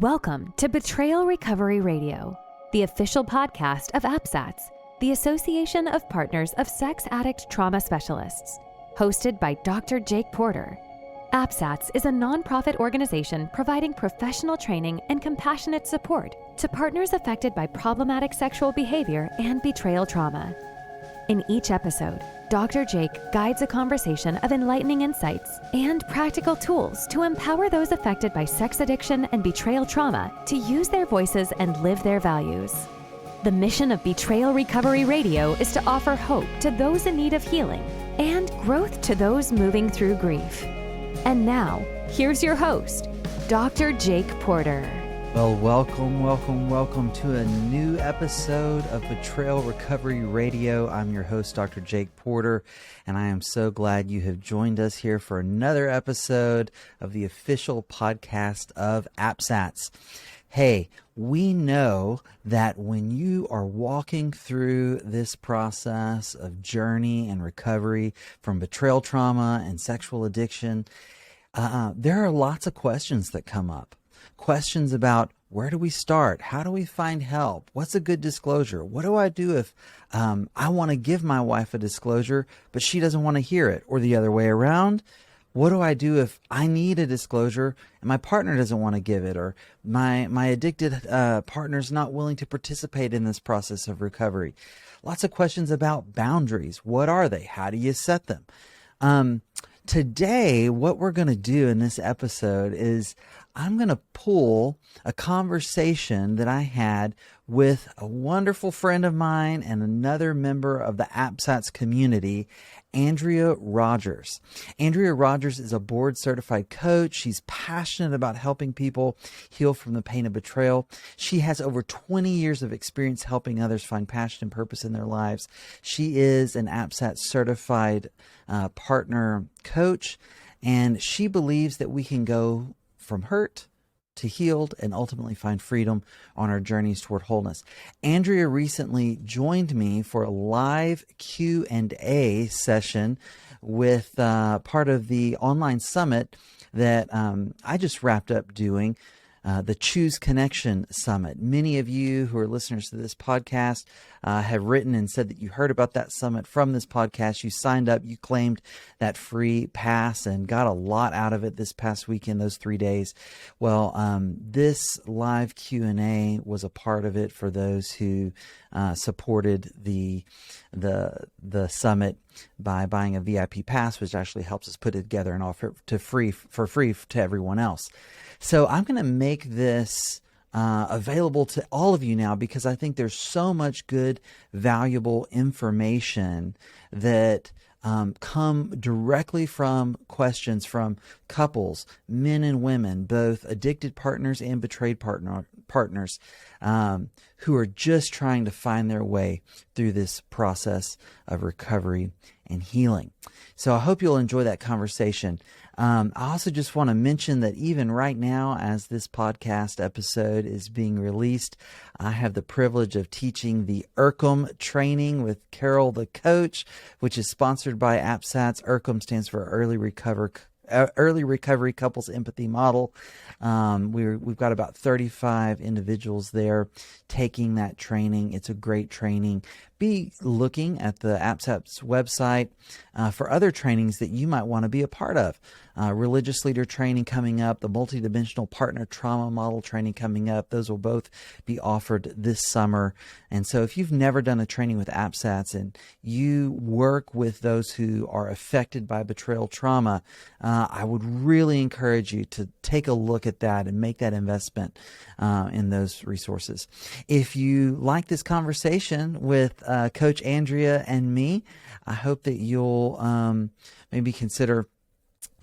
Welcome to Betrayal Recovery Radio, the official podcast of APSATS, the Association of Partners of Sex Addict Trauma Specialists, hosted by Dr. Jake Porter. APSATS is a nonprofit organization providing professional training and compassionate support to partners affected by problematic sexual behavior and betrayal trauma. In each episode, Dr. Jake guides a conversation of enlightening insights and practical tools to empower those affected by sex addiction and betrayal trauma to use their voices and live their values. The mission of Betrayal Recovery Radio is to offer hope to those in need of healing and growth to those moving through grief. And now, here's your host, Dr. Jake Porter. Well, welcome to a new episode of Betrayal Recovery Radio. I'm your host, Dr. Jake Porter, and I am so glad you have joined us here for another episode of the official podcast of APSATS. Hey, we know that when you are walking through this process of journey and recovery from betrayal trauma and sexual addiction, there are lots of questions that come up. Questions about where do we start? How do we find help? What's a good disclosure? What do I do if I want to give my wife a disclosure, but she doesn't want to hear it? Or the other way around, what do I do if I need a disclosure and my partner doesn't want to give it? Or my addicted partner's not willing to participate in this process of recovery? Lots of questions about boundaries. What are they? How do you set them? Today, what we're going to do in this episode is I'm going to pull a conversation that I had with a wonderful friend of mine and another member of the APSATS community, Andrea Rogers. Andrea Rogers is a board-certified coach. She's passionate about helping people heal from the pain of betrayal. She has over 20 years of experience helping others find passion and purpose in their lives. She is an APSATS certified partner coach, and she believes that we can go from hurt to healed and ultimately find freedom on our journeys toward wholeness. Andrea recently joined me for a live Q&A session with part of the online summit that I just wrapped up doing, the Choose Connection Summit. Many of you who are listeners to this podcast have written and said that you heard about that summit from this podcast. You signed up, you claimed that free pass and got a lot out of it this past weekend, those 3 days. Well, this live Q&A was a part of it for those who supported the summit by buying a VIP pass, which actually helps us put it together and offer it for free to everyone else. So I'm going to make this available to all of you now because I think there's so much good, valuable information that come directly from questions from couples, men and women, both addicted partners and betrayed partners, who are just trying to find their way through this process of recovery and healing. So I hope you'll enjoy that conversation. I also just want to mention that even right now, as this podcast episode is being released, I have the privilege of teaching the IRCM training with Carol the Coach, which is sponsored by APSATS. IRCM stands for Early Recovery Couples Empathy Model. We've got about 35 individuals there taking that training. It's a great training. Be looking at the APSATS website for other trainings that you might want to be a part of. Religious leader training coming up, the multidimensional partner trauma model training coming up. Those will both be offered this summer. And so if you've never done a training with APSATS and you work with those who are affected by betrayal trauma, I would really encourage you to take a look at that and make that investment in those resources. If you like this conversation with Coach Andrea and me, I hope that you'll maybe consider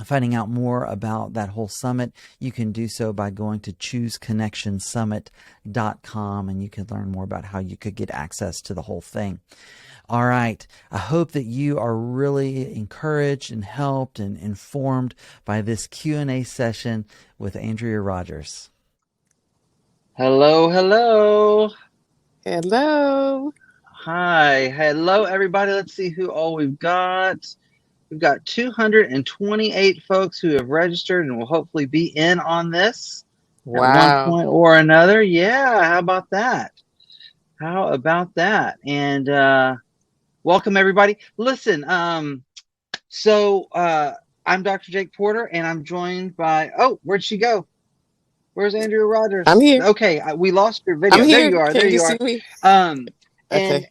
finding out more about that whole summit. You can do so by going to chooseconnectionsummit.com, and you can learn more about how you could get access to the whole thing. All right. I hope that you are really encouraged and helped and informed by this Q&A session with Andrea Rogers. Hello. Hello. Hi. Hello, everybody. Let's see who all we've got. We've got 228 folks who have registered and will hopefully be in on this. at one Wow. point or another. Yeah, how about that? How about that? And welcome everybody. Listen, so I'm Dr. Jake Porter, and I'm joined by, oh, where'd she go? Where's Andrea Rogers? I'm here. Okay, we lost your I'm video. There here. you are. There Can you you see are. me? Um, Okay.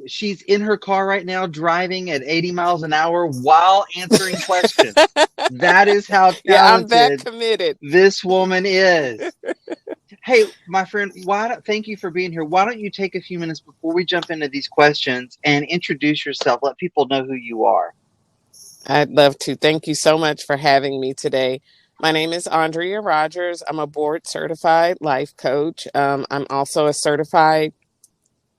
she's in her car right now, driving at 80 miles an hour while answering questions. That is how Yeah, I'm that talented committed. this woman is. Hey, my friend, thank you for being here. Why don't you take a few minutes before we jump into these questions and introduce yourself? Let people know who you are. I'd love to. Thank you so much for having me today. My name is Andrea Rogers. I'm a board certified life coach. I'm also a certified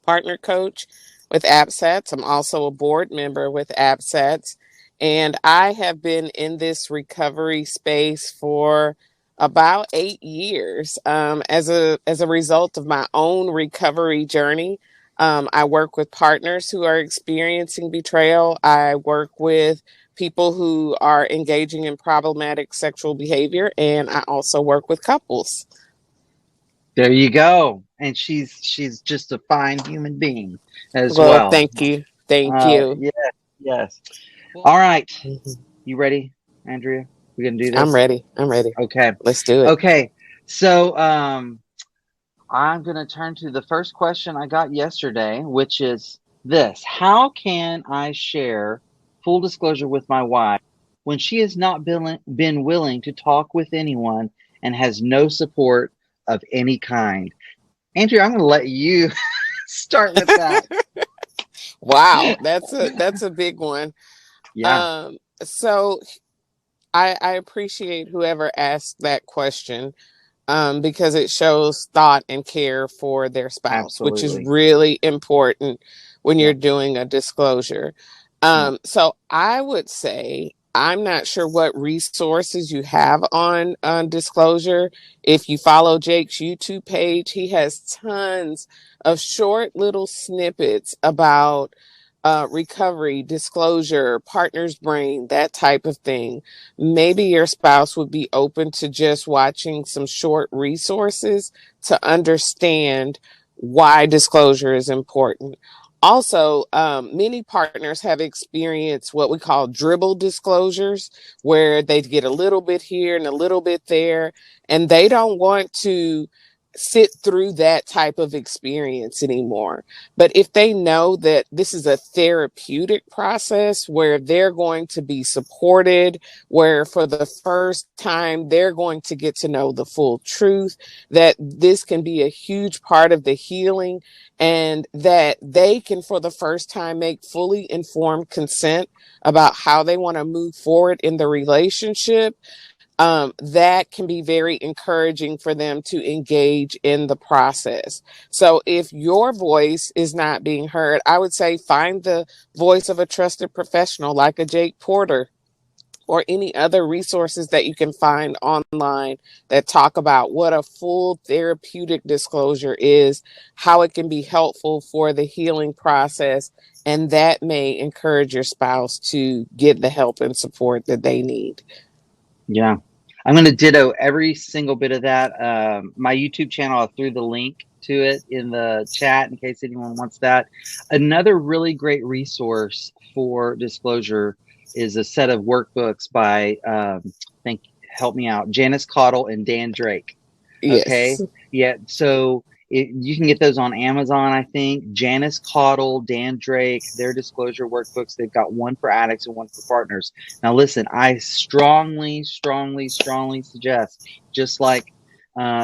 partner coach with APSATS. I'm also a board member with APSATS. And I have been in this recovery space for about 8 years as a result of my own recovery journey. I work with partners who are experiencing betrayal. I work with people who are engaging in problematic sexual behavior, and I also work with couples. There you go. And she's just a fine human being as Well, well. thank you. Thank you. Yes, yes. All right. Mhm. You ready, Andrea? We gonna do I'm this? ready. I'm ready. Okay. Let's do it. Okay. So I'm gonna turn to the first question I got yesterday, which is this: how can I share full disclosure with my wife when she has not been willing to talk with anyone and has no support of any kind? Andrea, I'm gonna let you start with that. Wow, that's a big one. Yeah, So I appreciate whoever asked that question, because it shows thought and care for their spouse, which is absolutely. really important when Yeah, you're doing a disclosure. yeah. So I would say, I'm not sure what resources you have on disclosure. If you follow Jake's YouTube page, he has tons of short little snippets about recovery, disclosure, partner's brain, that type of thing. Maybe your spouse would be open to just watching some short resources to understand why disclosure is important. Also, many partners have experienced what we call dribble disclosures, where they get a little bit here and a little bit there, and they don't want to sit through that type of experience anymore. But if they know that this is a therapeutic process where they're going to be supported, where for the first time they're going to get to know the full truth, that this can be a huge part of the healing, and that they can, for the first time, make fully informed consent about how they want to move forward in the relationship, that can be very encouraging for them to engage in the process. So if your voice is not being heard, I would say find the voice of a trusted professional like a Jake Porter or any other resources that you can find online that talk about what a full therapeutic disclosure is, how it can be helpful for the healing process, and that may encourage your spouse to get the help and support that they need. Yeah. I'm going to ditto every single bit of that. My YouTube channel, I threw the link to it in the chat in case anyone wants that. Another really great resource for disclosure is a set of workbooks by, help me out, Janice Caudle and Dan Drake. Okay. Yes. Yeah. So you can get those on Amazon, I think. Janice Caudle, Dan Drake, their disclosure workbooks. They've got one for addicts and one for partners. Now, listen, I strongly, strongly, strongly suggest, just like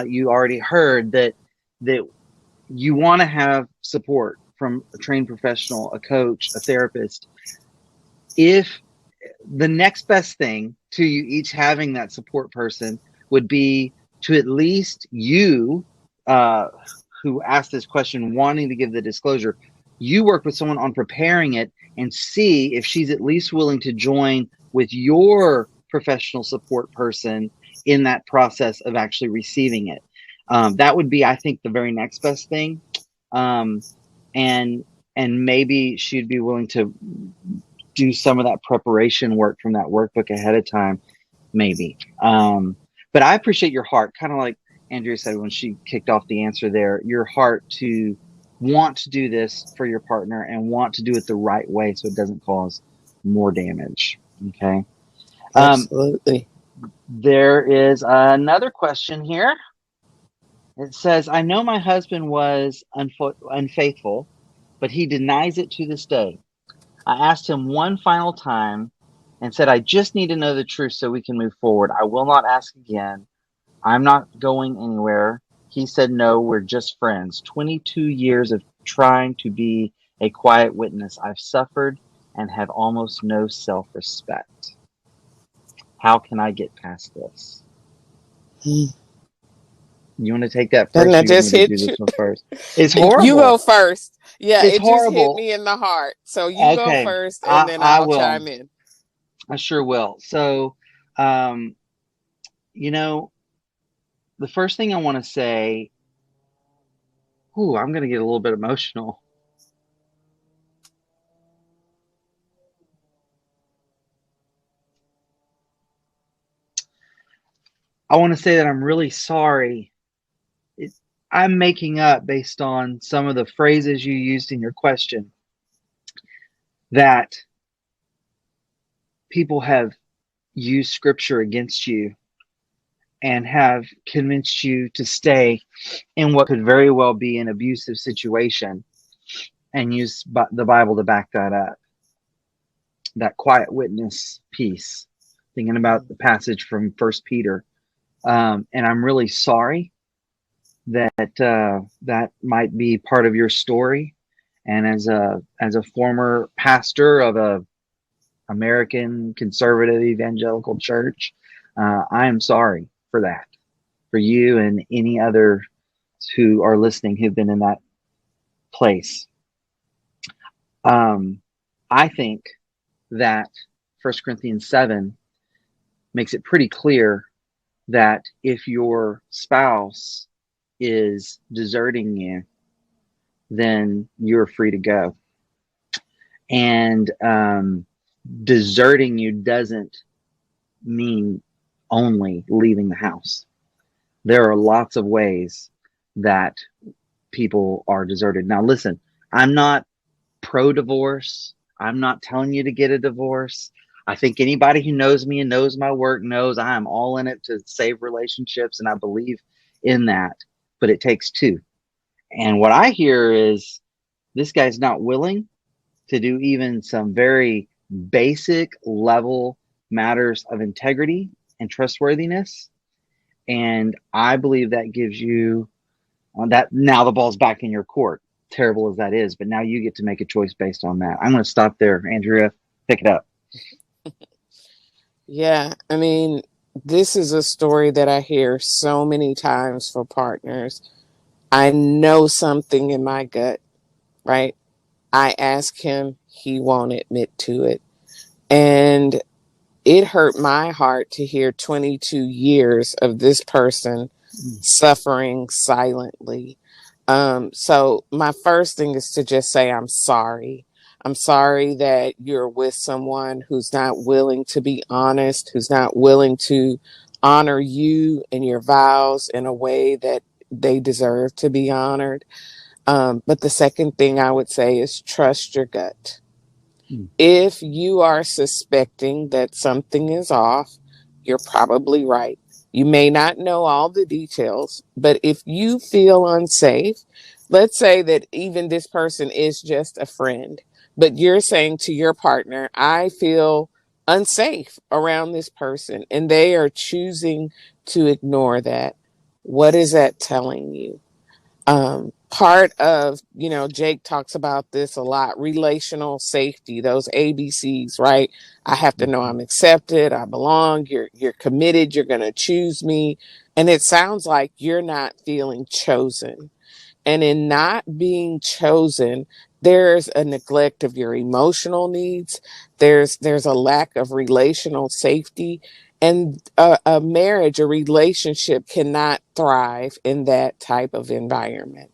you already heard, that you want to have support from a trained professional, a coach, a therapist. If the next best thing to you each having that support person would be to at least you, who asked this question, wanting to give the disclosure, you work with someone on preparing it and see if she's at least willing to join with your professional support person in that process of actually receiving it. That would be, I think, the very next best thing. Um, and maybe she'd be willing to do some of that preparation work from that workbook ahead of time, maybe. But I appreciate your heart, kind of like Andrea said when she kicked off the answer there, your heart to want to do this for your partner and want to do it the right way so it doesn't cause more damage. Okay. Absolutely. There is another question here. It says, I know my husband was unfaithful, but he denies it to this day. I asked him one final time and said, I just need to know the truth so we can move forward. I will not ask again. I'm not going anywhere. He said, no, we're just friends. 22 years of trying to be a quiet witness. I've suffered and have almost no self-respect. How can I get past this? You want to take that Doesn't first? that Or you want just me to do hit you? this one first? It's You go horrible. first. Yeah, It's it just hit horrible. me in the heart. So you go Okay, first, and then I I'll will. chime in. I sure will. So, um, you know, the first thing I want to say, I'm going to get a little bit emotional. I want to say that I'm really sorry. I'm making up based on some of the phrases you used in your question that people have used scripture against you and have convinced you to stay in what could very well be an abusive situation and use the Bible to back that up. That quiet witness piece, thinking about the passage from First Peter. And I'm really sorry that that might be part of your story. And as a former pastor of a American conservative evangelical church, I am sorry for that, for you and any other who are listening who've been in that place. I think that 1 Corinthians 7 makes it pretty clear that if your spouse is deserting you, then you're free to go. And deserting you doesn't mean only leaving the house. There are lots of ways that people are deserted. Now, listen, I'm not pro-divorce. I'm not telling you to get a divorce. I think anybody who knows me and knows my work knows I am all in it to save relationships, and I believe in that. But it takes two. And what I hear is this guy's not willing to do even some very basic level matters of integrity and trustworthiness. And I believe that gives you that. Now the ball's back in your court, terrible as that is, but now you get to make a choice based on that. I'm going to stop there. Andrea, pick it up. Yeah, I mean, this is a story that I hear so many times for partners. I know something in my gut, right? I ask him, he won't admit to it. And it hurt my heart to hear 22 years of this person suffering silently. So my first thing is to just say, I'm sorry. I'm sorry that you're with someone who's not willing to be honest, who's not willing to honor you and your vows in a way that they deserve to be honored. But the second thing I would say is trust your gut. If you are suspecting that something is off, you're probably right. You may not know all the details, but if you feel unsafe, let's say that even this person is just a friend, but you're saying to your partner, I feel unsafe around this person, and they are choosing to ignore that. What is that telling you? Part of, Jake talks about this a lot, relational safety, those ABCs, right? I have to know I'm accepted, I belong, you're committed, you're going to choose me. And it sounds like you're not feeling chosen. And in not being chosen, there's a neglect of your emotional needs. There's a lack of relational safety. And a marriage, a relationship cannot thrive in that type of environment.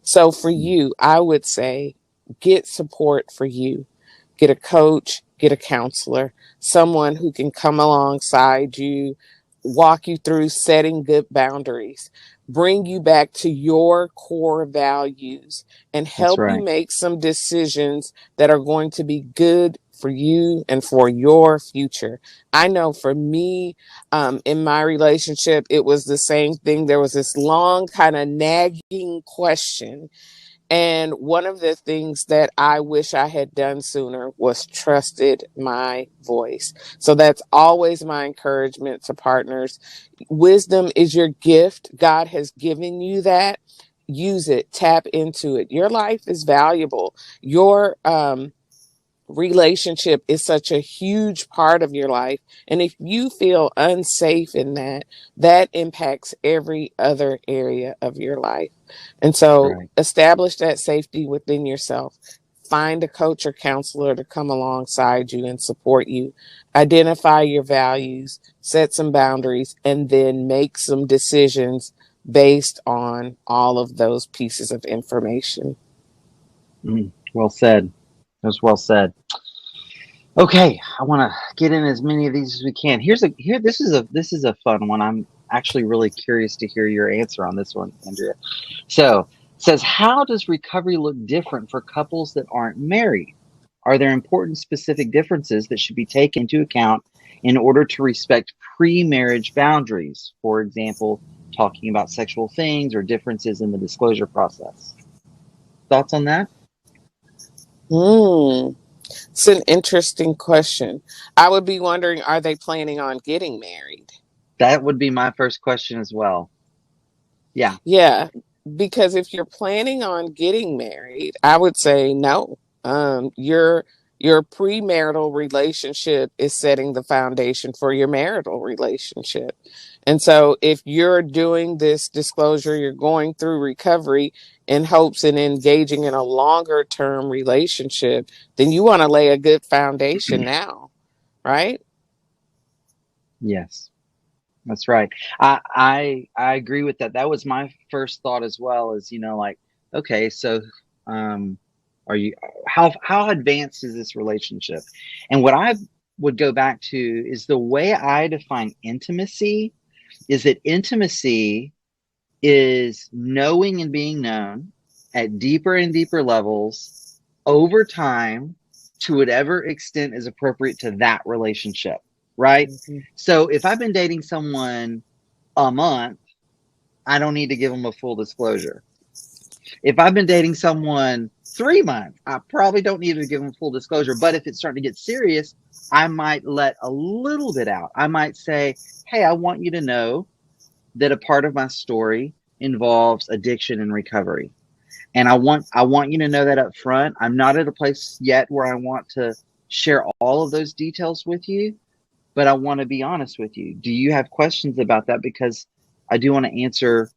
So for you, I would say get support for you. Get a coach, get a counselor, someone who can come alongside you, walk you through setting good boundaries, bring you back to your core values, and That's help you right. make some decisions that are going to be good for you and for your future. I know for me, in my relationship, it was the same thing. There was this long kind of nagging question, and one of the things that I wish I had done sooner was trusted my voice. So that's always my encouragement to partners. Wisdom is your gift. God has given you that. Use it, tap into it. Your life is valuable. Your relationship is such a huge part of your life. And if you feel unsafe in that, that impacts every other area of your life. And so Right. establish that safety within yourself. Find a coach or counselor to come alongside you and support you. Identify your values, set some boundaries, and then make some decisions based on all of those pieces of information. Well said. That was well said. Okay, I want to get in as many of these as we can. This is a fun one. I'm actually really curious to hear your answer on this one, Andrea. So, it says, how does recovery look different for couples that aren't married? Are there important specific differences that should be taken into account in order to respect pre-marriage boundaries? For example, talking about sexual things or differences in the disclosure process. Thoughts on that? It's an interesting question. I would be wondering, are they planning on getting married? That would be my first question as well. Yeah. Yeah, because if you're planning on getting married, I would say no. Your premarital relationship is setting the foundation for your marital relationship. And so if you're doing this disclosure, you're going through recovery in hopes and engaging in a longer term relationship, then you want to lay a good foundation now, right? Yes. That's right. I agree with that. That was my first thought as well, is, like, okay, so um are you how advanced is this relationship? And what I would go back to is the way I define intimacy is that intimacy is knowing and being known at deeper and deeper levels over time to whatever extent is appropriate to that relationship, right? Mm-hmm. So if I've been dating someone a month, I don't need to give them a full disclosure. If I've been dating someone 3 months, I probably don't need to give them full disclosure. But if it's starting to get serious, I might let a little bit out. I might say, hey, I want you to know that a part of my story involves addiction and recovery. And I want you to know that up front. I'm not at a place yet where I want to share all of those details with you, but I want to be honest with you. Do you have questions about that? Because I do want to answer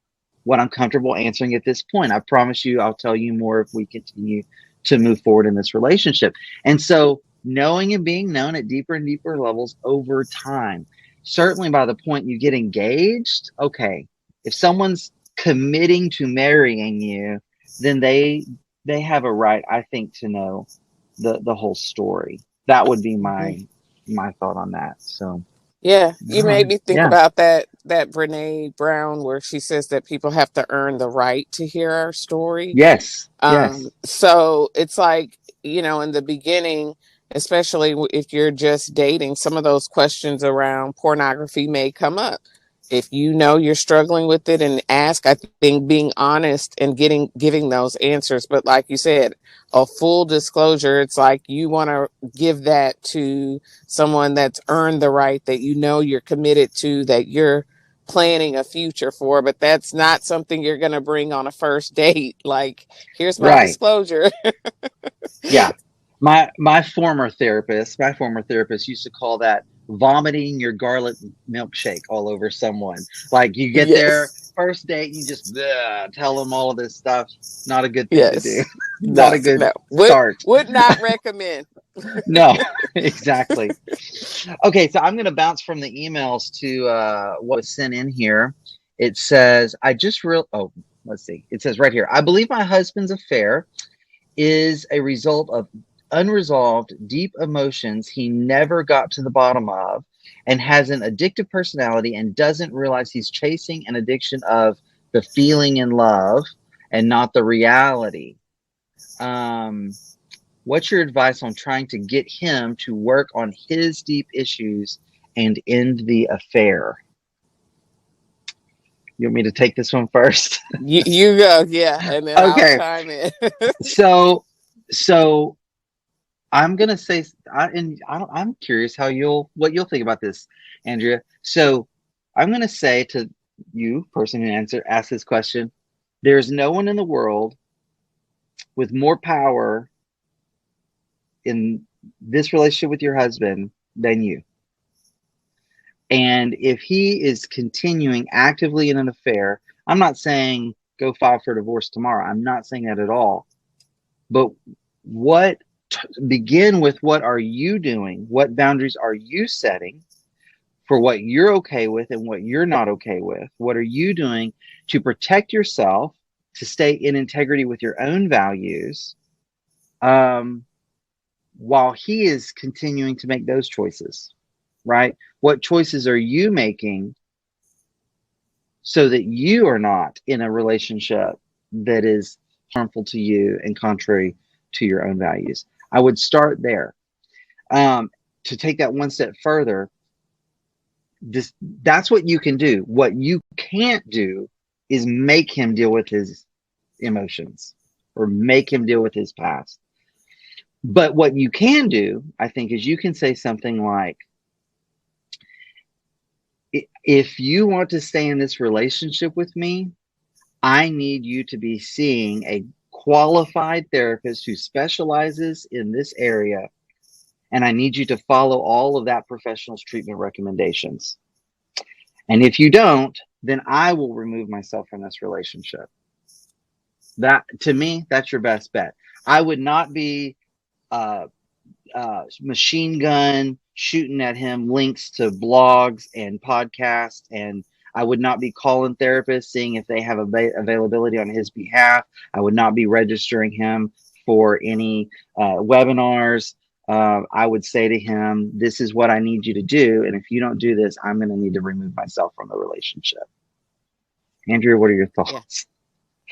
what I'm comfortable answering at this point. I promise you I'll tell you more if we continue to move forward in this relationship. And so knowing and being known at deeper and deeper levels over time. Certainly by the point you get engaged, okay, if someone's committing to marrying you, then they have a right, I think, to know the whole story. That would be my thought on that. So Yeah, you all right. made me think Yeah. about that Brene Brown where she says that people have to earn the right to hear our story. Yes. Yes. So it's like, in the beginning, especially if you're just dating, some of those questions around pornography may come up. If you know you're struggling with it and ask, I think being honest and giving those answers. But like you said, a full disclosure, it's like you want to give that to someone that's earned the right, that you're committed to, that you're planning a future for, but that's not something you're going to bring on a first date. Like, here's my Right. disclosure. Yeah. My former therapist used to call that vomiting your garlic milkshake all over someone. Like, you get there Yes. first date, you just tell them all of this stuff. Not a good thing to do. Yes. Not No, a good no. start. Would not recommend. No, exactly. Okay, so I'm going to bounce from the emails to what was sent in here. It says, let's see. It says right here, I believe my husband's affair is a result of unresolved, deep emotions he never got to the bottom of, and has an addictive personality and doesn't realize he's chasing an addiction of the feeling in love and not the reality. What's your advice on trying to get him to work on his deep issues and end the affair? You want me to take this one first? You go, yeah, and then I'll Okay. chime in. So I'm gonna say, I'm curious what you'll think about this, Andrea. So I'm gonna say to you, person who asked this question, there's no one in the world with more power in this relationship with your husband than you. And if he is continuing actively in an affair, I'm not saying go file for divorce tomorrow. I'm not saying that at all. But begin with, what are you doing? What boundaries are you setting for what you're okay with and what you're not okay with? What are you doing to protect yourself, to stay in integrity with your own values, while he is continuing to make those choices, right? What choices are you making so that you are not in a relationship that is harmful to you and contrary to your own values? I would start there. To take that one step further, that's what you can do. What you can't do is make him deal with his emotions or make him deal with his past. But what you can do, I think, is you can say something like, if you want to stay in this relationship with me, I need you to be seeing a qualified therapist who specializes in this area. And I need you to follow all of that professional's treatment recommendations. And if you don't, then I will remove myself from this relationship. That, to me, that's your best bet. I would not be machine gun shooting at him links to blogs and podcasts, and I would not be calling therapists seeing if they have availability on his behalf. I would not be registering him for any webinars. I would say to him, this is what I need you to do, and if you don't do this, I'm going to need to remove myself from the relationship. Andrea, what are your thoughts? Yeah.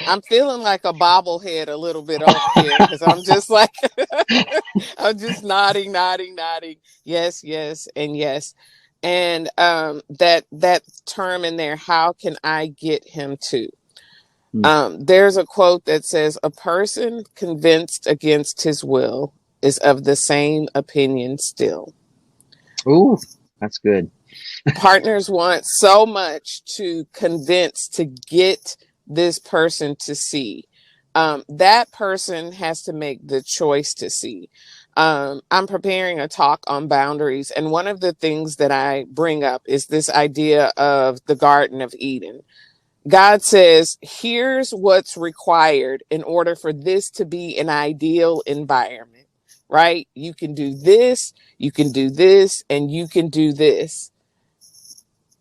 I'm feeling like a bobblehead a little bit over here because I'm just like, I'm just nodding. Yes, yes, and yes. And that term in there, how can I get him to? There's a quote that says, a person convinced against his will is of the same opinion still. Ooh, that's good. Partners want so much to convince, to get this person to see. That person has to make the choice to see. I'm preparing a talk on boundaries, and one of the things that I bring up is this idea of the Garden of Eden. God says, here's what's required in order for this to be an ideal environment, right? You can do this, you can do this, and you can do this.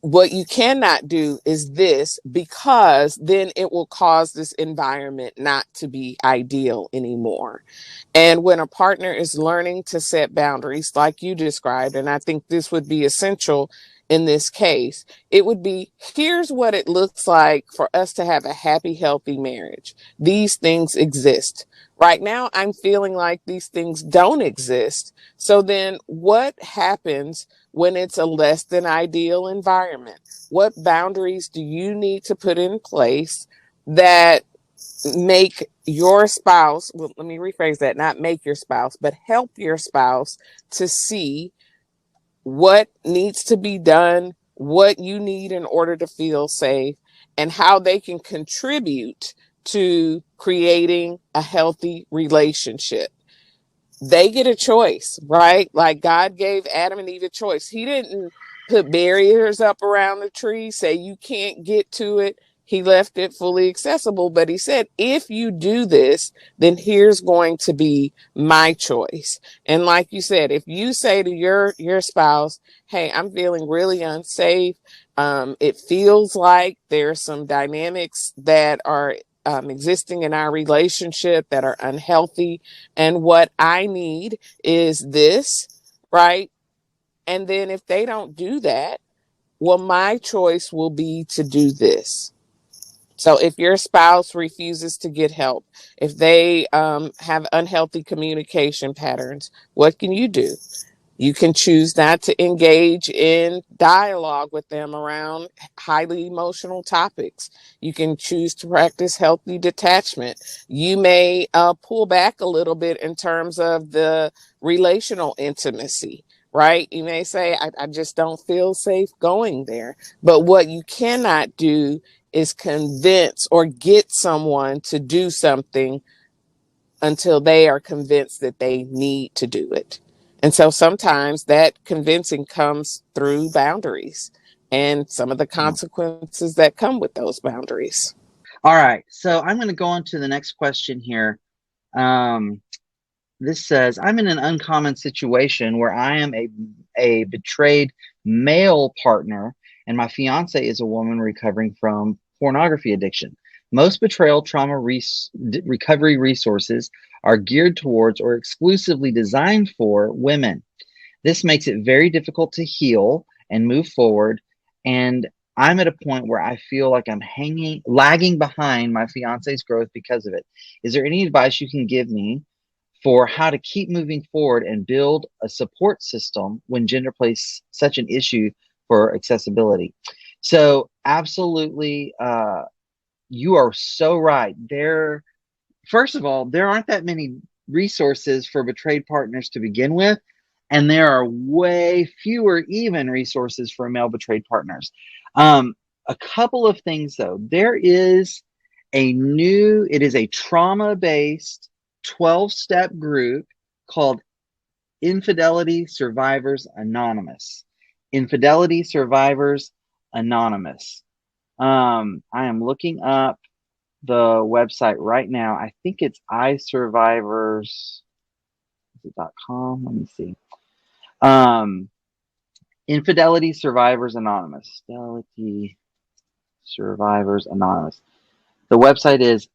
What you cannot do is this, because then it will cause this environment not to be ideal anymore. And when a partner is learning to set boundaries like you described, and I think this would be essential in this case, it would be, here's what it looks like for us to have a happy, healthy marriage. These things exist. Right now, I'm feeling like these things don't exist. So then what happens when it's a less than ideal environment? What boundaries do you need to put in place that make your spouse, well, let me rephrase that, not make your spouse, but help your spouse to see what needs to be done, what you need in order to feel safe, and how they can contribute to creating a healthy relationship? They get a choice, right? Like God gave Adam and Eve a choice. He didn't put barriers up around the tree, say you can't get to it. He left it fully accessible, but he said, if you do this, then here's going to be my choice. And like you said, if you say to your spouse, hey, I'm feeling really unsafe. It feels like there's some dynamics that are existing in our relationship that are unhealthy. And what I need is this, right? And then if they don't do that, well, my choice will be to do this. So if your spouse refuses to get help, if they have unhealthy communication patterns, what can you do? You can choose not to engage in dialogue with them around highly emotional topics. You can choose to practice healthy detachment. You may pull back a little bit in terms of the relational intimacy, right? You may say, I just don't feel safe going there. But what you cannot do is convince or get someone to do something until they are convinced that they need to do it. And so sometimes that convincing comes through boundaries and some of the consequences that come with those boundaries. All right. So I'm going to go on to the next question here. This says, I'm in an uncommon situation where I am a betrayed male partner, and my fiance is a woman recovering from pornography addiction. Most betrayal trauma recovery resources are geared towards or exclusively designed for women. This makes it very difficult to heal and move forward. And I'm at a point where I feel like I'm lagging behind my fiance's growth because of it. Is there any advice you can give me for how to keep moving forward and build a support system when gender plays such an issue for accessibility? So absolutely, you are so right. First of all, there aren't that many resources for betrayed partners to begin with, and there are way fewer even resources for male betrayed partners. A couple of things though. There is it is a trauma-based 12-step group called Infidelity Survivors Anonymous. Infidelity Survivors Anonymous. I am looking up the website right now. I think it's isurvivors.com. Let me see. Infidelity Survivors Anonymous. Infidelity Survivors Anonymous. The website is,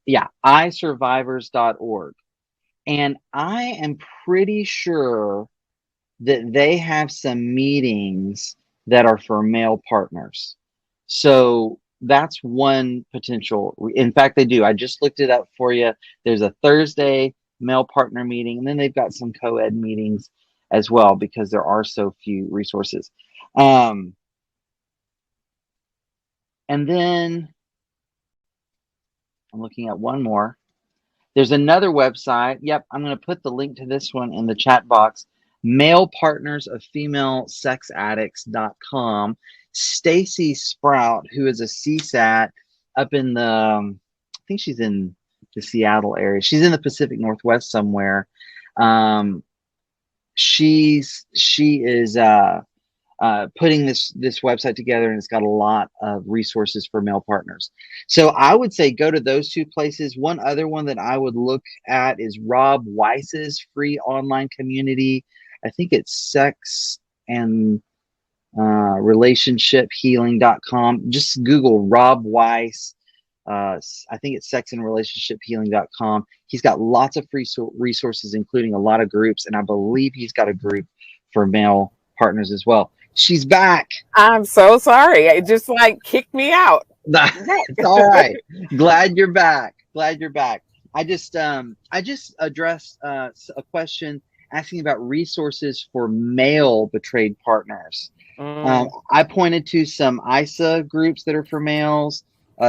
isurvivors.org. And I am pretty sure that they have some meetings that are for male partners. So that's one potential. In fact, they do. I just looked it up for you. There's a Thursday male partner meeting, and then they've got some co-ed meetings as well because there are so few resources. And then I'm looking at one more. There's another website. Yep, I'm going to put the link to this one in the chat box. Male Partners of Female Sex Addicts.com. Stacy Sprout, who is a CSAT up in I think she's in the Seattle area. She's in the Pacific Northwest somewhere. She is putting this website together, and it's got a lot of resources for male partners. So I would say go to those two places. One other one that I would look at is Rob Weiss's free online community. I think it's sex and relationshiphealing.com. Just Google Rob Weiss. I think it's sexandrelationshiphealing.com. He's got lots of free resources, including a lot of groups, and I believe he's got a group for male partners as well. She's back. I'm so sorry. It just kicked me out. It's all right. Glad you're back. I just addressed a question asking about resources for male betrayed partners. I pointed to some ISA groups that are for males.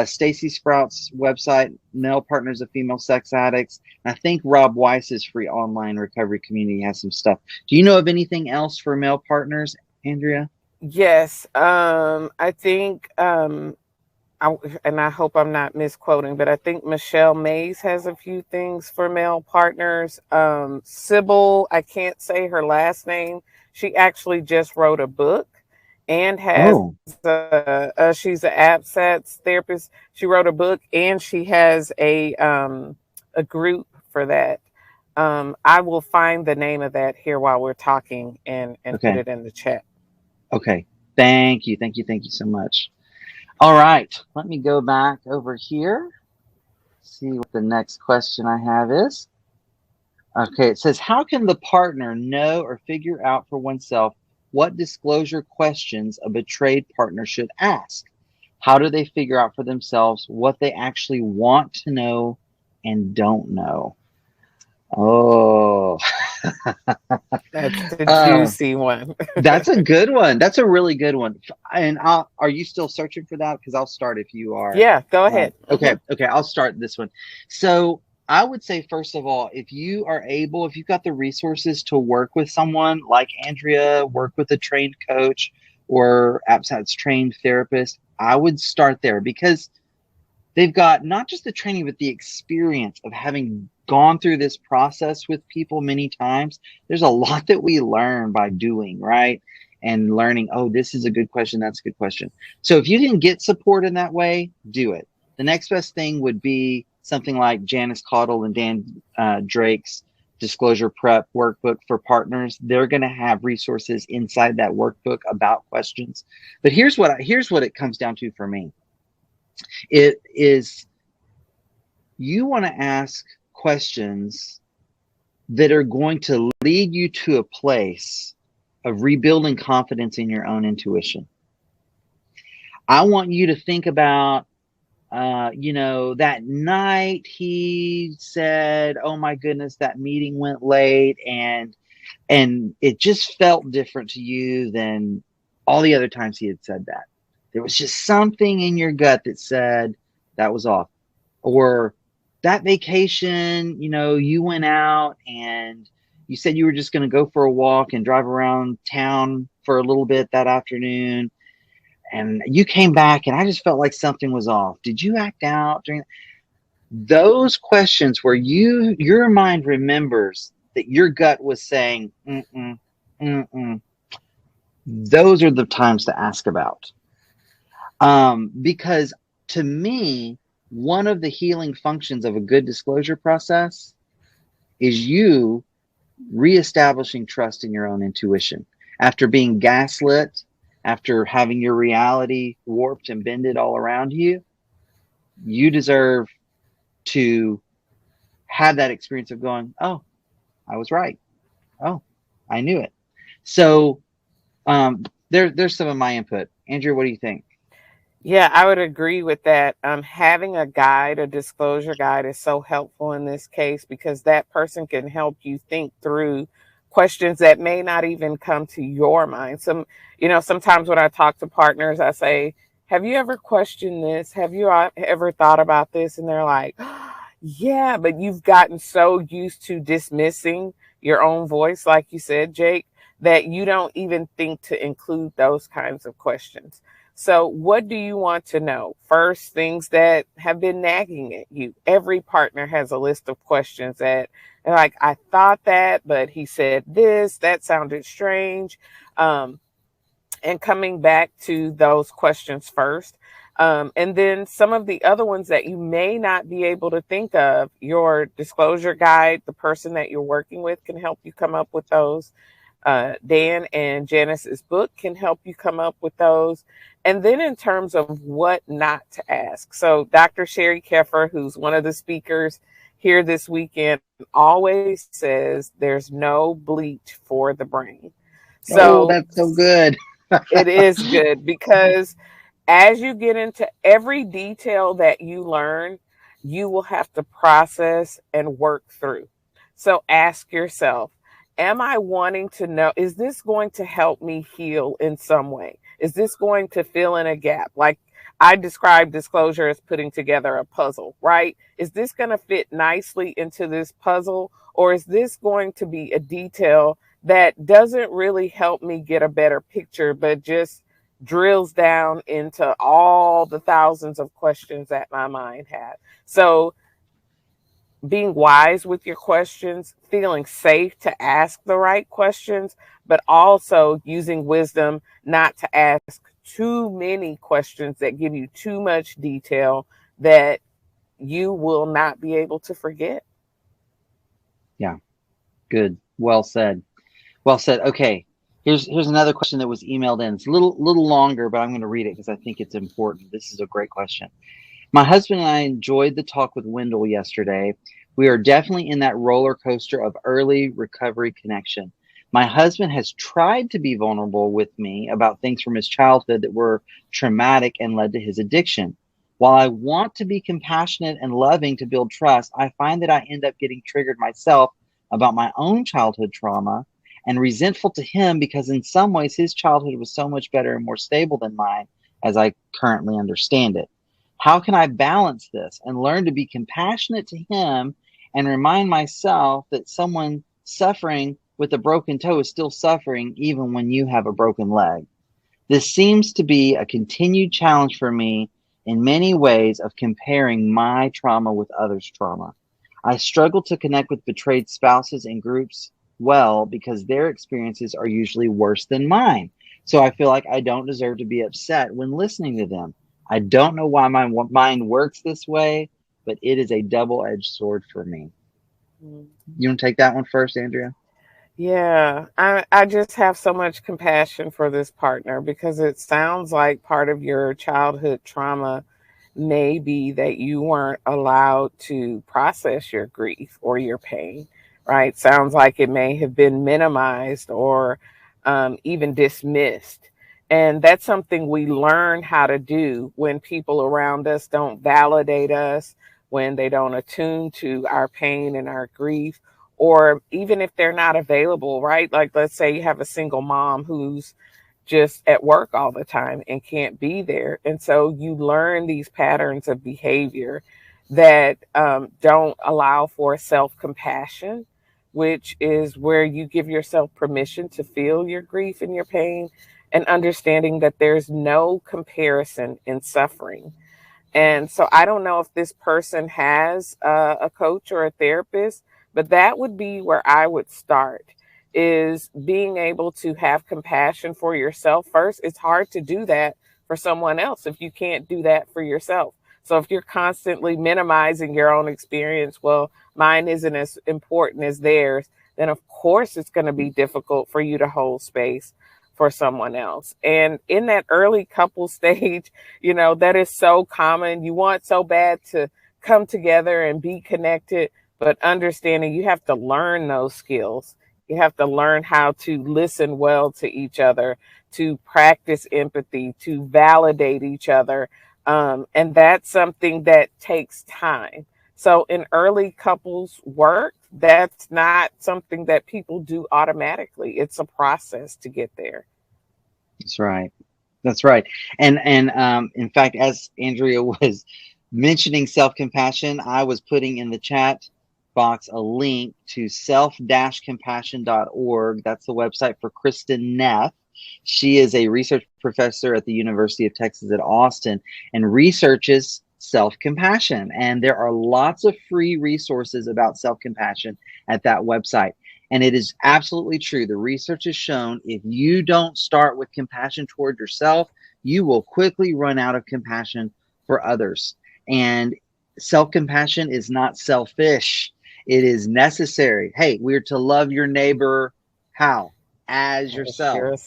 Stacy Sprout's website, Male Partners of Female Sex Addicts. And I think Rob Weiss's free online recovery community has some stuff. Do you know of anything else for male partners, Andrea? Yes. I think, and I hope I'm not misquoting, but I think Michelle Mays has a few things for male partners. Sybil, I can't say her last name. She actually just wrote a book and has she's an APSATS therapist. She wrote a book and she has a group for that. I will find the name of that here while we're talking and put it in the chat. Okay. Thank you so much. All right. Let me go back over here. See what the next question I have is. Okay. It says, how can the partner know or figure out for oneself what disclosure questions a betrayed partner should ask. How do they figure out for themselves what they actually want to know and don't know? Oh, That's the uh, juicy one. that's a good one. That's a really good one. And are you still searching for that? Because I'll start if you are. Yeah, go ahead. Okay, I'll start this one. So I would say, first of all, if you are able, if you've got the resources to work with someone like Andrea, work with a trained coach or APSATS trained therapist, I would start there because they've got not just the training, but the experience of having gone through this process with people many times. There's a lot that we learn by doing, right? And learning, oh, this is a good question. That's a good question. So if you can get support in that way, do it. The next best thing would be something like Janice Caudle and Dan Drake's disclosure prep workbook for partners. They're going to have resources inside that workbook about questions. But here's what it comes down to for me. It is, you want to ask questions that are going to lead you to a place of rebuilding confidence in your own intuition. I want you to think about, that night he said, oh my goodness, that meeting went late and it just felt different to you than all the other times he had said that. There was just something in your gut that said that was off. Or that vacation, you went out and you said you were just going to go for a walk and drive around town for a little bit that afternoon. And you came back and I just felt like something was off. Did you act out during those questions where your mind remembers that your gut was saying, mm-mm, mm-mm? Those are the times to ask about. Because to me, one of the healing functions of a good disclosure process is you reestablishing trust in your own intuition. After being gaslit, after having your reality warped and bended all around you, you deserve to have that experience of going, oh, I was right. Oh, I knew it. So there's some of my input. Andrew, what do you think? Yeah, I would agree with that. Having a guide, a disclosure guide, is so helpful in this case because that person can help you think through questions that may not even come to your mind. Sometimes when I talk to partners, I say, have you ever questioned this? Have you ever thought about this? And they're like, yeah, but you've gotten so used to dismissing your own voice, like you said, Jake, that you don't even think to include those kinds of questions. So what do you want to know? First, things that have been nagging at you. Every partner has a list of questions that they're like, I thought that, but he said this, that sounded strange. And coming back to those questions first. And then some of the other ones that you may not be able to think of, your disclosure guide, the person that you're working with can help you come up with those. Dan and Janice's book can help you come up with those. And then in terms of what not to ask. So Dr. Sherry Keffer, who's one of the speakers here this weekend, always says there's no bleach for the brain. Oh, So that's so good. it is good because as you get into every detail that you learn, you will have to process and work through. So ask yourself, am I wanting to know, is this going to help me heal in some way? Is this going to fill in a gap? Like I described disclosure as putting together a puzzle, right? Is this going to fit nicely into this puzzle? Or is this going to be a detail that doesn't really help me get a better picture, but just drills down into all the thousands of questions that my mind had? So being wise with your questions, feeling safe to ask the right questions, but also using wisdom not to ask too many questions that give you too much detail that you will not be able to forget. Yeah, good. Well said. Well said. Okay. Here's another question that was emailed in. It's a little longer, but I'm going to read it because I think it's important. This is a great question. My husband and I enjoyed the talk with Wendell yesterday. We are definitely in that roller coaster of early recovery connection. My husband has tried to be vulnerable with me about things from his childhood that were traumatic and led to his addiction. While I want to be compassionate and loving to build trust, I find that I end up getting triggered myself about my own childhood trauma and resentful to him because in some ways his childhood was so much better and more stable than mine as I currently understand it. How can I balance this and learn to be compassionate to him and remind myself that someone suffering with a broken toe is still suffering even when you have a broken leg? This seems to be a continued challenge for me in many ways of comparing my trauma with others' trauma. I struggle to connect with betrayed spouses and groups well because their experiences are usually worse than mine. So I feel like I don't deserve to be upset when listening to them. I don't know why my mind works this way, but it is a double-edged sword for me. You want to take that one first, Andrea? Yeah, I just have so much compassion for this partner because it sounds like part of your childhood trauma may be that you weren't allowed to process your grief or your pain, right? Sounds like it may have been minimized or even dismissed. And that's something we learn how to do when people around us don't validate us, when they don't attune to our pain and our grief, or even if they're not available, right? Like, let's say you have a single mom who's just at work all the time and can't be there. And so you learn these patterns of behavior that don't allow for self compassion, which is where you give yourself permission to feel your grief and your pain, and understanding that there's no comparison in suffering. And so I don't know if this person has a coach or a therapist, but that would be where I would start, is being able to have compassion for yourself first. It's hard to do that for someone else if you can't do that for yourself. So if you're constantly minimizing your own experience, well, mine isn't as important as theirs, then of course it's going to be difficult for you to hold space for someone else. And in that early couple stage, that is so common. You want so bad to come together and be connected, but understanding you have to learn those skills. You have to learn how to listen well to each other, to practice empathy, to validate each other. And that's something that takes time. So in early couples work, that's not something that people do automatically. It's a process to get there. That's right. That's right. And in fact, as Andrea was mentioning self-compassion, I was putting in the chat box a link to self-compassion.org. That's the website for Kristen Neff. She is a research professor at the University of Texas at Austin and researches self-compassion. And there are lots of free resources about self-compassion at that website. And it is absolutely true. The research has shown if you don't start with compassion toward yourself, you will quickly run out of compassion for others. And self-compassion is not selfish. It is necessary. Hey, we're to love your neighbor. How? As yourself.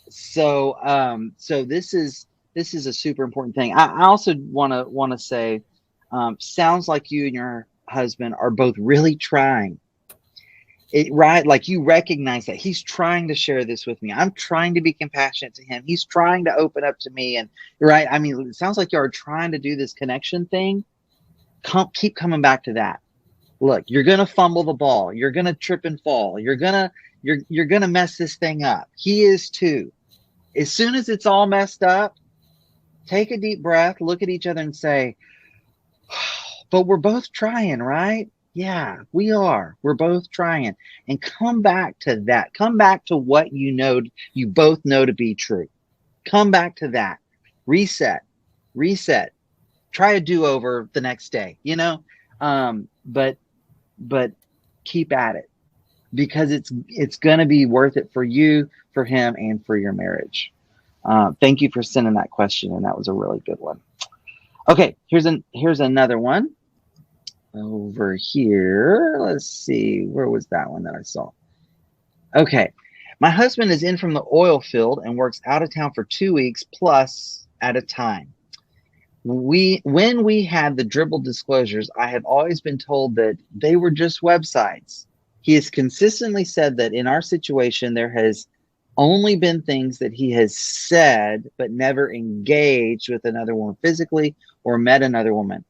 So this is a super important thing. I also want to say, sounds like you and your husband are both really trying. Right? Like you recognize that he's trying to share this with me. I'm trying to be compassionate to him. He's trying to open up to me. And right. I mean, it sounds like you are trying to do this connection thing. Keep coming back to that. Look, you're going to fumble the ball. You're going to trip and fall. You're going to mess this thing up. He is too. As soon as it's all messed up, take a deep breath, look at each other and say, but we're both trying, right? Yeah, we are. We're both trying. And come back to that. Come back to what you both know to be true. Come back to that. Reset. Try a do-over the next day, but keep at it because it's going to be worth it for you, for him, and for your marriage. Thank you for sending that question. And that was a really good one. Okay, here's another one. Over here, let's see, where was that one that I saw? Okay, my husband is in from the oil field and works out of town for 2 weeks plus at a time. When we had the dribble disclosures, I have always been told that they were just websites. He has consistently said that in our situation, there has only been things that he has said, but never engaged with another woman physically or met another woman.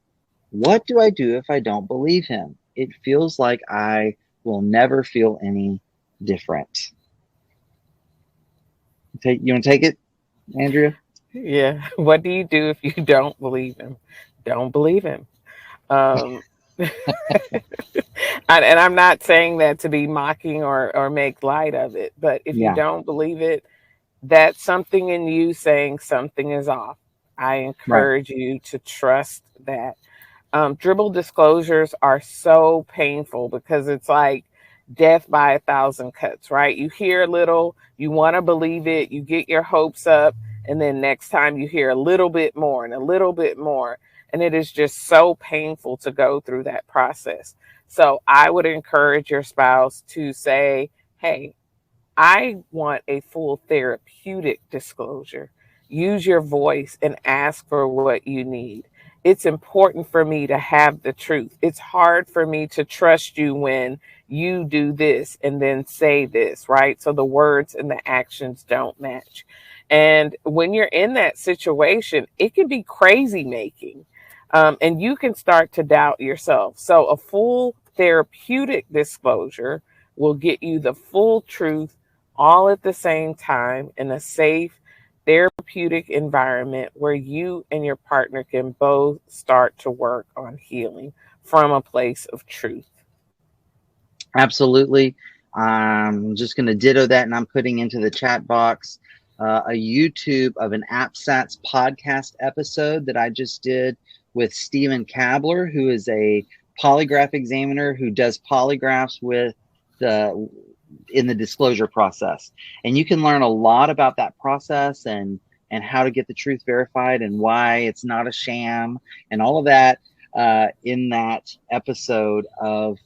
What do I do if I don't believe him? It feels like I will never feel any different. You want to take it, Andrea? Yeah. What do you do if you don't believe him? Don't believe him. Um, and I'm not saying that to be mocking or make light of it, but if you Yeah, don't believe it, that's something in you saying something is off. I right. encourage you to trust that. Dribble disclosures are so painful because it's like death by 1,000 cuts, right? You hear a little, you want to believe it, you get your hopes up, and then next time you hear a little bit more and a little bit more. And it is just so painful to go through that process. So I would encourage your spouse to say, hey, I want a full therapeutic disclosure. Use your voice and ask for what you need. It's important for me to have the truth. It's hard for me to trust you when you do this and then say this, right? So the words and the actions don't match. And when you're in that situation, it can be crazy making. And you can start to doubt yourself. So a full therapeutic disclosure will get you the full truth all at the same time in a safe, therapeutic environment where you and your partner can both start to work on healing from a place of truth. Absolutely. I'm just going to ditto that, and I'm putting into the chat box a YouTube of an APSATS podcast episode that I just did with Stephen Kabler, who is a polygraph examiner who does polygraphs with in the disclosure process. And you can learn a lot about that process and how to get the truth verified and why it's not a sham and all of that in that episode of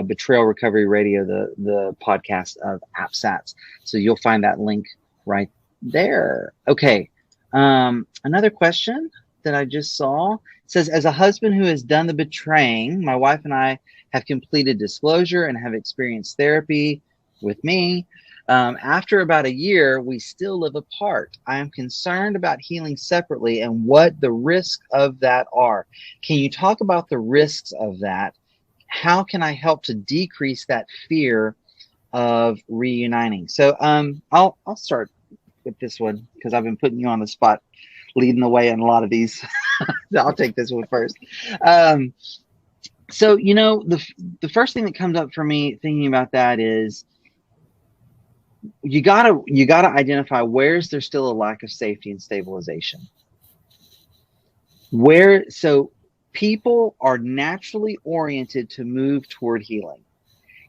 Betrayal Recovery Radio, the podcast of APSATS. So you'll find that link right there. Okay. Another question that I just saw says, as a husband who has done the betraying, my wife and I have completed disclosure and have experienced therapy with me. After about a year, we still live apart. I am concerned about healing separately and what the risks of that are. Can you talk about the risks of that? How can I help to decrease that fear of reuniting? So I'll start with this one because I've been putting you on the spot, leading the way on a lot of these. I'll take this one first. So, you know, the first thing that comes up for me thinking about that is you gotta identify where's there still a lack of safety and stabilization. So people are naturally oriented to move toward healing.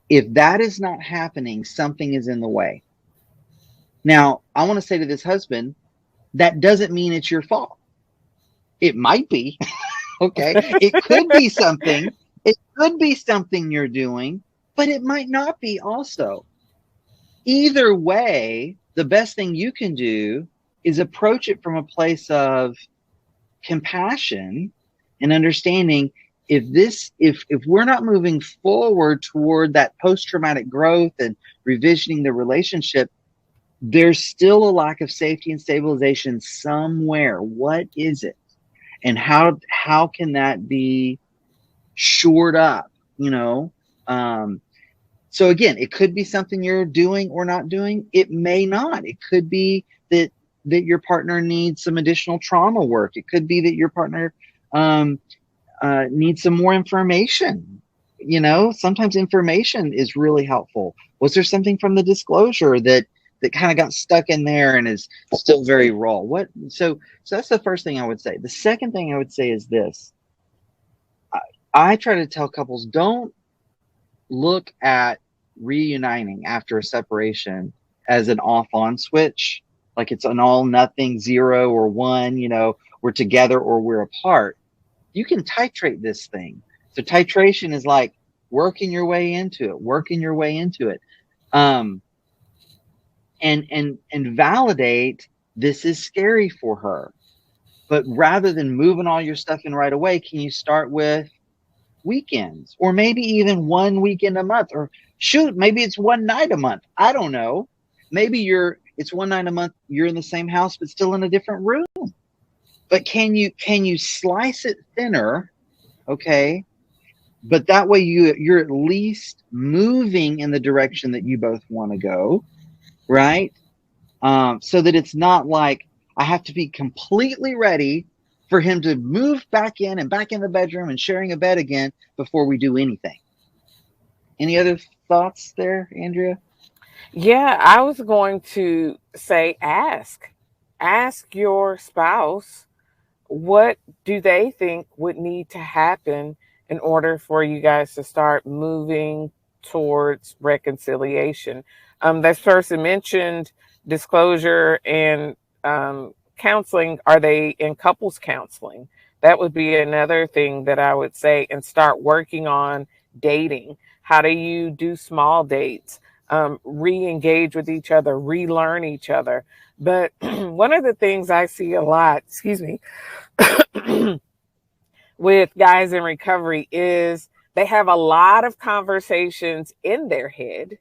If that is not happening, something is in the way. Now, I want to say to this husband, that doesn't mean it's your fault. It might be. Okay. It could be something. It could be something you're doing, but it might not be also. Either way, the best thing you can do is approach it from a place of compassion and understanding if we're not moving forward toward that post-traumatic growth and revisioning the relationship, there's still a lack of safety and stabilization somewhere. What is it? And how can that be shored up? You know, so again, it could be something you're doing or not doing. It may not. It could be that your partner needs some additional trauma work. It could be that your partner needs some more information. You know, sometimes information is really helpful. Was there something from the disclosure that kind of got stuck in there and is still very raw? So that's the first thing I would say. The second thing I would say is this. I try to tell couples, don't look at reuniting after a separation as an off-on switch, like it's an all nothing, 0 or 1, you know, we're together or we're apart. You can titrate this thing. So titration is like working your way into it. And validate this is scary for her. But rather than moving all your stuff in right away, can you start with, weekends, or maybe even one weekend a month, or shoot, maybe it's one night a month. I don't know. Maybe it's one night a month, you're in the same house, but still in a different room. But can you slice it thinner? Okay. But that way you're at least moving in the direction that you both want to go, right? So that it's not like I have to be completely ready for him to move back in the bedroom and sharing a bed again before we do anything. Any other thoughts there, Andrea? Yeah, I was going to say ask your spouse, what do they think would need to happen in order for you guys to start moving towards reconciliation? This person mentioned disclosure and counseling. Are they in couples counseling? That would be another thing that I would say, and start working on dating. How do you do small dates? Re-engage with each other, relearn each other. But one of the things I see a lot, excuse me, with guys in recovery is they have a lot of conversations in their head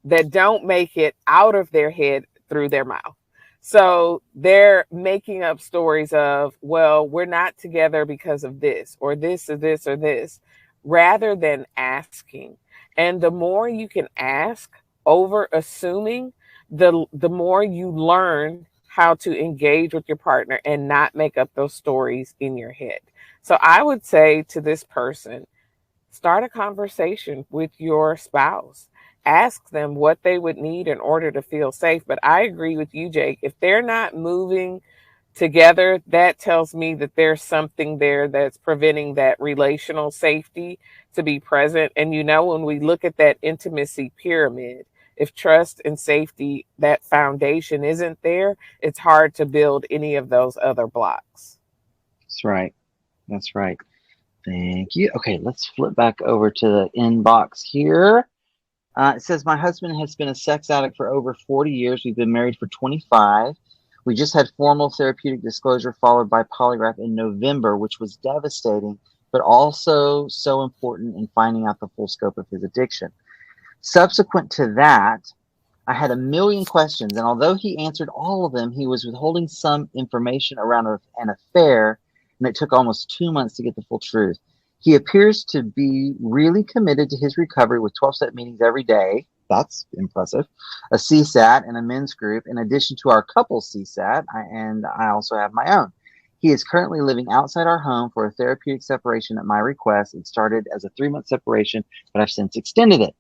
that don't make it out of their head through their mouth. So they're making up stories of, well, we're not together because of this or this or this or this, rather than asking. And the more you can ask over assuming, the more you learn how to engage with your partner and not make up those stories in your head. So I would say to this person, start a conversation with your spouse. Ask them what they would need in order to feel safe. But I agree with you, Jake. If they're not moving together, that tells me that there's something there that's preventing that relational safety to be present. And when we look at that intimacy pyramid, if trust and safety, that foundation isn't there, it's hard to build any of those other blocks. That's right. That's right. Thank you. Okay, let's flip back over to the inbox here. It says, my husband has been a sex addict for over 40 years. We've been married for 25. We just had formal therapeutic disclosure followed by polygraph in November, which was devastating, but also so important in finding out the full scope of his addiction. Subsequent to that, I had a million questions, and although he answered all of them, he was withholding some information around an affair, and it took almost 2 months to get the full truth. He appears to be really committed to his recovery with 12-step meetings every day. That's impressive. A CSAT and a men's group, in addition to our couple CSAT, and I also have my own. He is currently living outside our home for a therapeutic separation at my request. It started as a 3-month separation, but I've since extended it.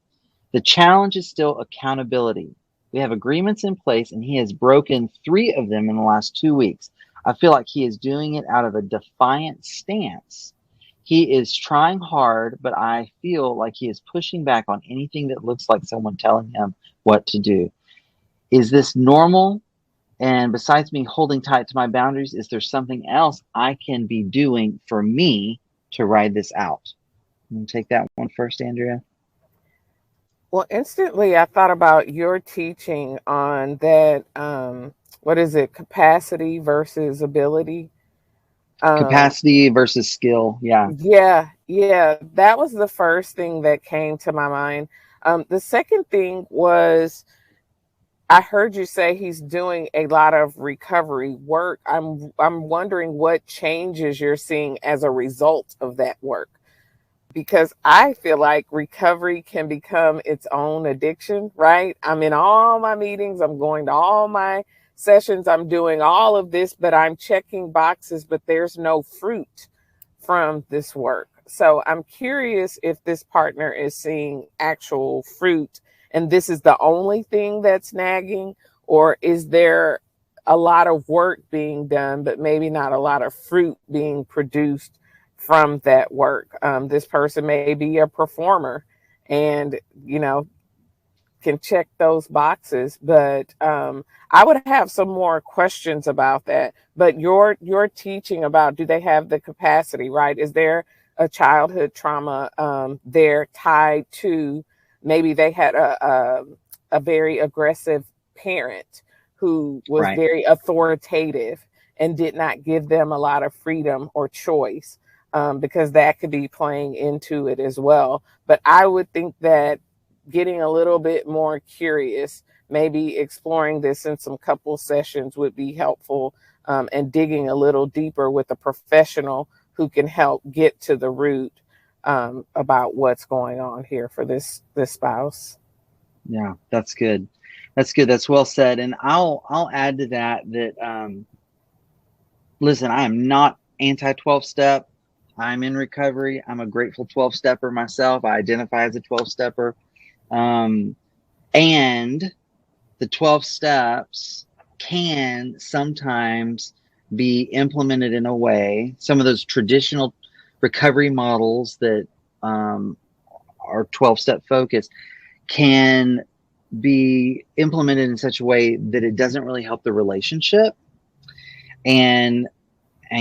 The challenge is still accountability. We have agreements in place, and he has broken 3 of them in the last 2 weeks. I feel like he is doing it out of a defiant stance. He is trying hard, but I feel like he is pushing back on anything that looks like someone telling him what to do. Is this normal? And besides me holding tight to my boundaries, is there something else I can be doing for me to ride this out? You take that one first, Andrea. Well, instantly I thought about your teaching on that, what is it, capacity versus ability? Capacity versus skill. Yeah. Yeah, that was the first thing that came to my mind. The second thing was, I heard you say he's doing a lot of recovery work. I'm wondering what changes you're seeing as a result of that work, because I feel like recovery can become its own addiction, right? I'm in all my meetings, I'm going to all my sessions, I'm doing all of this, but I'm checking boxes, but there's no fruit from this work. So I'm curious if this partner is seeing actual fruit and this is the only thing that's nagging, or is there a lot of work being done, but maybe not a lot of fruit being produced from that work. This person may be a performer and, can check those boxes, but I would have some more questions about that. But your teaching about, do they have the capacity, right? Is there a childhood trauma there tied to, maybe they had a very aggressive parent who was Right. very authoritative and did not give them a lot of freedom or choice. because that could be playing into it as well. But I would think that getting a little bit more curious, maybe exploring this in some couple sessions would be helpful, and digging a little deeper with a professional who can help get to the root about what's going on here for this spouse. Yeah, that's good. That's good. That's well said. And I'll add to that listen, I am not anti 12-step. I'm in recovery. I'm a grateful 12-stepper myself. I identify as a 12-stepper. And the 12 steps can sometimes be implemented in a way, some of those traditional recovery models that are 12-step focused can be implemented in such a way that it doesn't really help the relationship and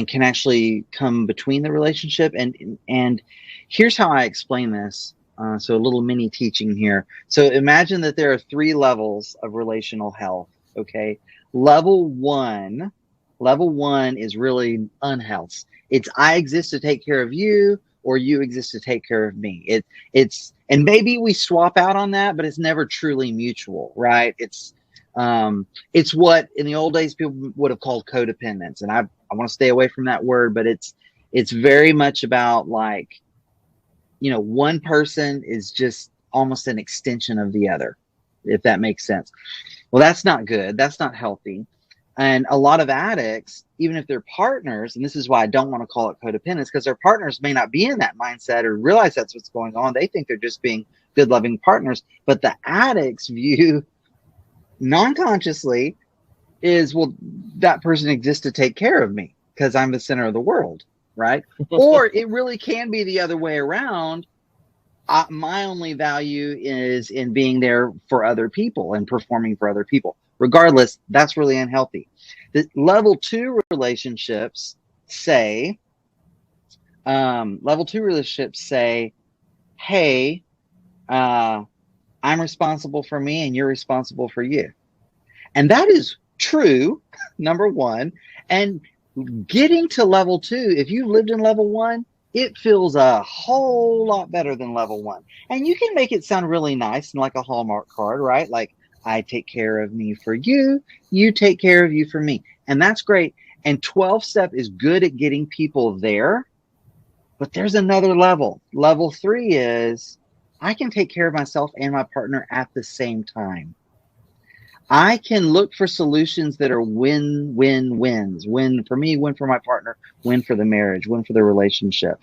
can actually come between the relationship. And here's how I explain this. So a little mini teaching here. So imagine that there are 3 levels of relational health. Okay. Level one is really unhealth. It's I exist to take care of you, or you exist to take care of me. And maybe we swap out on that, but it's never truly mutual, right? It's what in the old days people would have called codependence. And I want to stay away from that word, but it's very much about like, one person is just almost an extension of the other, if that makes sense. Well, that's not good. That's not healthy. And a lot of addicts, even if they're partners, and this is why I don't want to call it codependence, because their partners may not be in that mindset or realize that's what's going on. They think they're just being good, loving partners. But the addict's view non-consciously is, well, that person exists to take care of me because I'm the center of the world, right? Or it really can be the other way around. My only value is in being there for other people and performing for other people. Regardless, that's really unhealthy. The level 2 relationships say, hey, I'm responsible for me and you're responsible for you. And that is true, number 1. And getting to level 2, if you lived in level 1, it feels a whole lot better than level 1. And you can make it sound really nice and like a Hallmark card, right? Like, I take care of me for you, you take care of you for me. And that's great. And 12-step is good at getting people there. But there's another level. Level 3 is I can take care of myself and my partner at the same time. I can look for solutions that are win-win-wins. Win for me, win for my partner, win for the marriage, win for the relationship.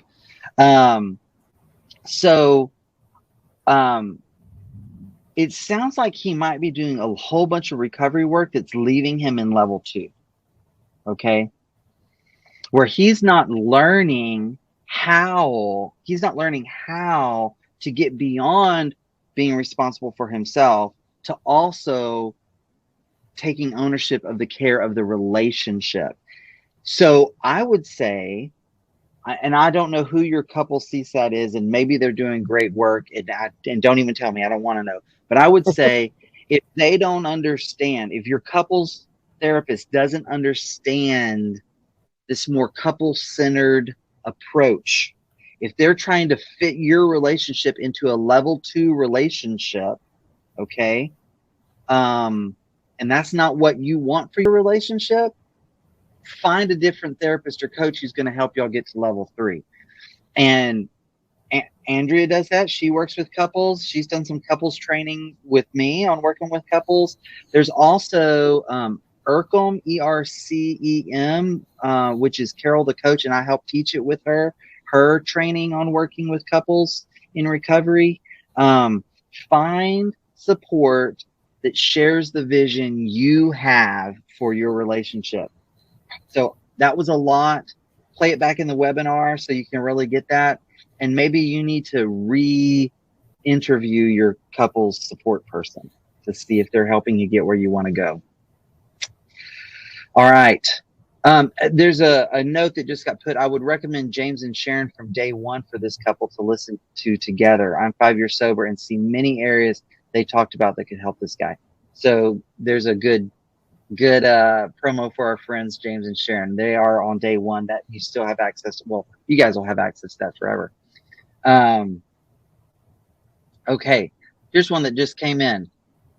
It sounds like he might be doing a whole bunch of recovery work that's leaving him in level 2. Okay? Where he's not learning how to get beyond being responsible for himself to also taking ownership of the care of the relationship. So I would say, and I don't know who your couple CSAT is, and maybe they're doing great work, and don't even tell me, I don't want to know. But I would say if they don't understand, if your couples therapist doesn't understand this more couple-centered approach, if they're trying to fit your relationship into a level 2 relationship, okay, and that's not what you want for your relationship, find a different therapist or coach who's going to help y'all get to level 3. And Andrea does that. She works with couples. She's done some couples training with me on working with couples. There's also ERCEM, ERCEM, which is Carol the coach, and I help teach it with her training on working with couples in recovery. Find support that shares the vision you have for your relationship. So that was a lot. Play it back in the webinar so you can really get that. And maybe you need to re-interview your couple's support person to see if they're helping you get where you want to go. All right. There's a note that just got put. I would recommend James and Sharon from day one for this couple to listen to together. I'm 5 years sober and see many areas they talked about that could help this guy. So there's a good Good promo for our friends James and Sharon. They are on day one. That you still have access to. Well, you guys will have access to that forever. Okay, here's one that just came in.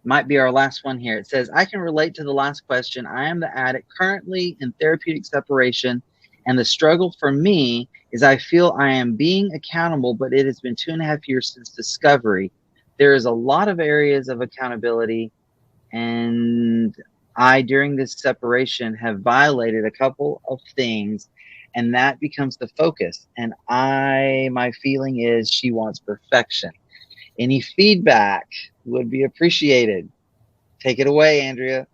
Might be our last one here. It says, I can relate to the last question. I am the addict currently in therapeutic separation, and the struggle for me is I feel I am being accountable, but it has been 2.5 years since discovery. There is a lot of areas of accountability, and I, during this separation, have violated a couple of things, and that becomes the focus. And my feeling is she wants perfection. Any feedback would be appreciated. Take it away, Andrea.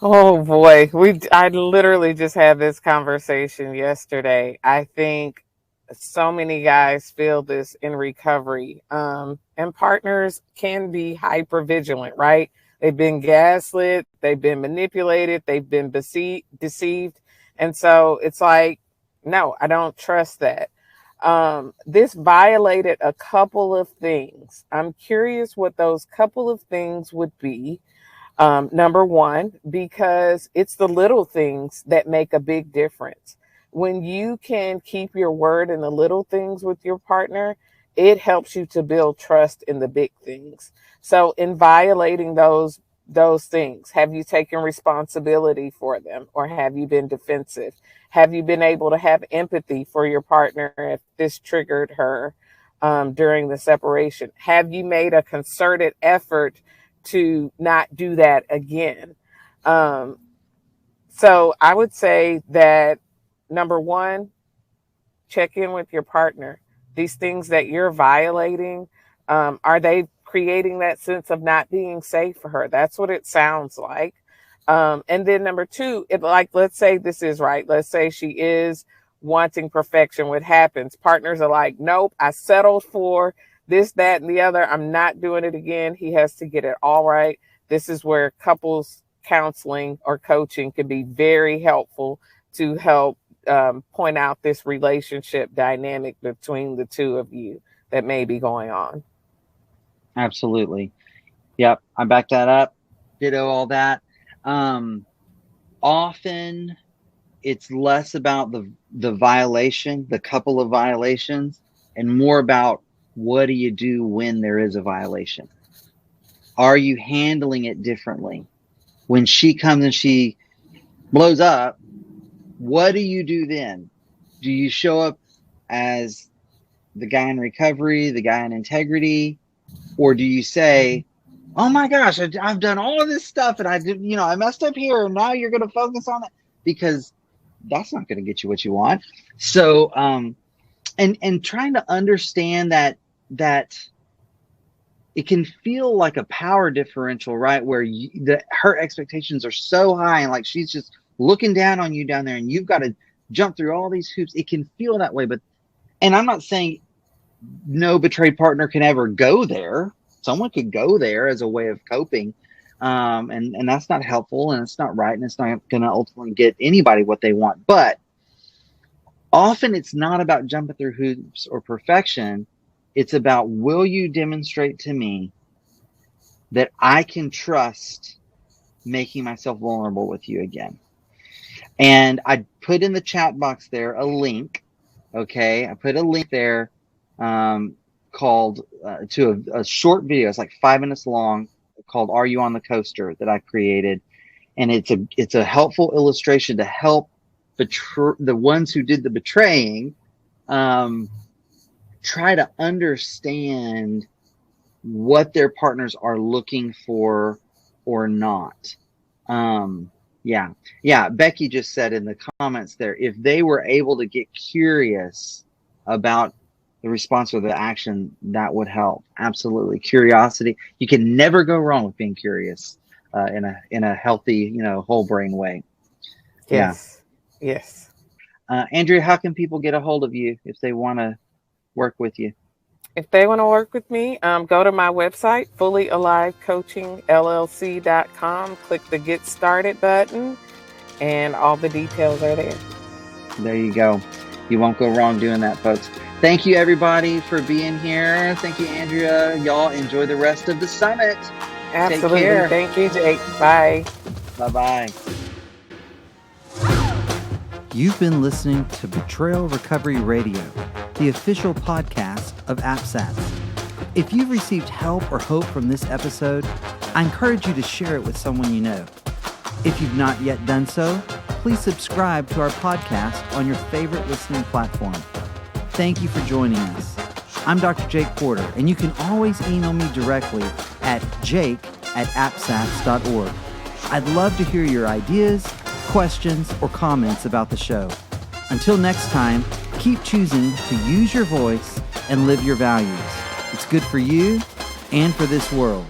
Oh boy, I literally just had this conversation yesterday. I think so many guys feel this in recovery. And partners can be hyper vigilant, right? They've been gaslit, they've been manipulated, they've been deceived. And so it's like, no, I don't trust that. This violated a couple of things. I'm curious what those couple of things would be. Number one, because it's the little things that make a big difference. When you can keep your word in the little things with your partner, it helps you to build trust in the big things. So in violating those things, have you taken responsibility for them, or have you been defensive? Have you been able to have empathy for your partner if this triggered her during the separation? Have you made a concerted effort to not do that again? So I would say that number one, check in with your partner. These things that you're violating, are they creating that sense of not being safe for her? That's what it sounds like. And then number two, let's say this is right. Let's say she is wanting perfection. What happens? Partners are like, nope, I settled for this, that, and the other. I'm not doing it again. He has to get it all right. This is where couples counseling or coaching can be very helpful to help point out this relationship dynamic between the two of you that may be going on. Absolutely. Yep. I back that up. Ditto all that. Often it's less about the violation, the couple of violations, and more about what do you do when there is a violation? Are you handling it differently? When she comes and she blows up, what do you do then? Do you show up as the guy in recovery, the guy in integrity, or do you say, oh my gosh, I've done all of this stuff and I messed up here and now you're going to focus on it? Because that's not going to get you what you want. So, and trying to understand that it can feel like a power differential, right? Where her expectations are so high and like she's just looking down on you down there and you've got to jump through all these hoops. It can feel that way, and I'm not saying no betrayed partner can ever go there. Someone could go there as a way of coping. And that's not helpful and it's not right. And it's not going to ultimately get anybody what they want. But often it's not about jumping through hoops or perfection. It's about, will you demonstrate to me that I can trust making myself vulnerable with you again? And I put in the chat box there a link. Okay. I put a link there called to a short video. It's like 5 minutes long, called Are You on the Coaster, that I created. And it's a helpful illustration to help the ones who did the betraying try to understand what their partners are looking for or not. Yeah. Becky just said in the comments there, if they were able to get curious about the response or the action, that would help. Absolutely. Curiosity. You can never go wrong with being curious in a healthy, whole brain way. Yes. Yeah. Yes. Andrea, how can people get a hold of you if they want to work with you? If they want to work with me, go to my website, fullyalivecoachingllc.com, click the Get Started button, and all the details are there. There you go. You won't go wrong doing that, folks. Thank you, everybody, for being here. Thank you, Andrea. Y'all enjoy the rest of the summit. Absolutely. care. Thank you, Jake. Bye. Bye-bye. You've been listening to Betrayal Recovery Radio, the official podcast of APSATS. If you've received help or hope from this episode, I encourage you to share it with someone you know. If you've not yet done so, please subscribe to our podcast on your favorite listening platform. Thank you for joining us. I'm Dr. Jake Porter, and you can always email me directly at jake@apsats.org. I'd love to hear your ideas, questions, or comments about the show. Until next time, keep choosing to use your voice and live your values. It's good for you and for this world.